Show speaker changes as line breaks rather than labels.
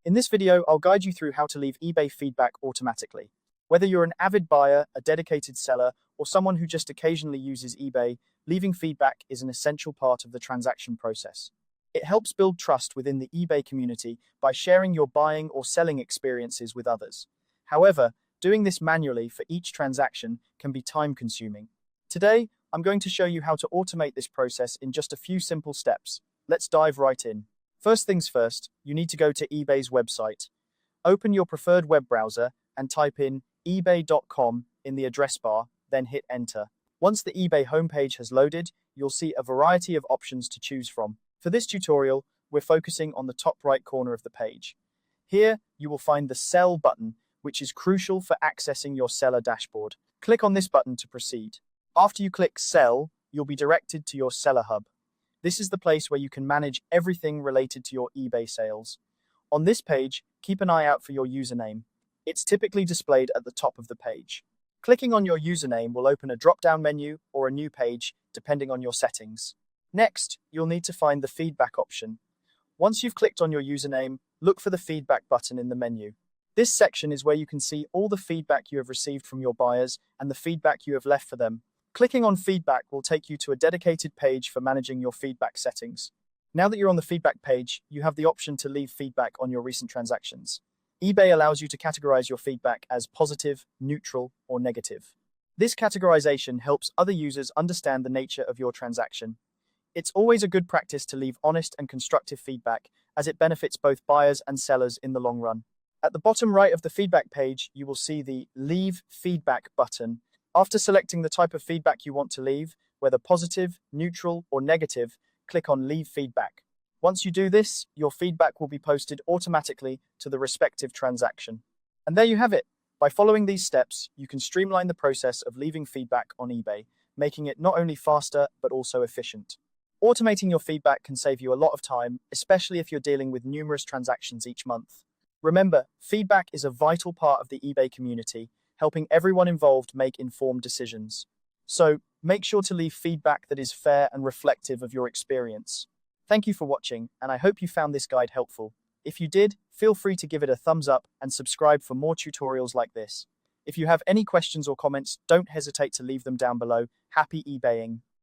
In this video, I'll guide you through how to leave eBay feedback automatically. Whether you're an avid buyer, a dedicated seller, or someone who just occasionally uses eBay, leaving feedback is an essential part of the transaction process. It helps build trust within the eBay community by sharing your buying or selling experiences with others. However, doing this manually for each transaction can be time-consuming. Today, I'm going to show you how to automate this process in just a few simple steps. Let's dive right in. First things first, you need to go to eBay's website. Open your preferred web browser and type in ebay.com in the address bar, then hit enter. Once the eBay homepage has loaded, you'll see a variety of options to choose from. For this tutorial, we're focusing on the top right corner of the page. Here, you will find the Sell button, which is crucial for accessing your seller dashboard. Click on this button to proceed. After you click Sell, you'll be directed to your Seller Hub. This is the place where you can manage everything related to your eBay sales. On this page, keep an eye out for your username. It's typically displayed at the top of the page. Clicking on your username will open a drop-down menu or a new page, depending on your settings. Next, you'll need to find the feedback option. Once you've clicked on your username, look for the feedback button in the menu. This section is where you can see all the feedback you have received from your buyers and the feedback you have left for them. Clicking on feedback will take you to a dedicated page for managing your feedback settings. Now that you're on the feedback page, you have the option to leave feedback on your recent transactions. eBay allows you to categorize your feedback as positive, neutral, or negative. This categorization helps other users understand the nature of your transaction. It's always a good practice to leave honest and constructive feedback, as it benefits both buyers and sellers in the long run. At the bottom right of the feedback page, you will see the Leave Feedback button. After selecting the type of feedback you want to leave, whether positive, neutral, or negative, click on Leave Feedback. Once you do this, your feedback will be posted automatically to the respective transaction. And there you have it. By following these steps, you can streamline the process of leaving feedback on eBay, making it not only faster, but also efficient. Automating your feedback can save you a lot of time, especially if you're dealing with numerous transactions each month. Remember, feedback is a vital part of the eBay community, helping everyone involved make informed decisions. So, make sure to leave feedback that is fair and reflective of your experience. Thank you for watching, and I hope you found this guide helpful. If you did, feel free to give it a thumbs up and subscribe for more tutorials like this. If you have any questions or comments, don't hesitate to leave them down below. Happy eBaying!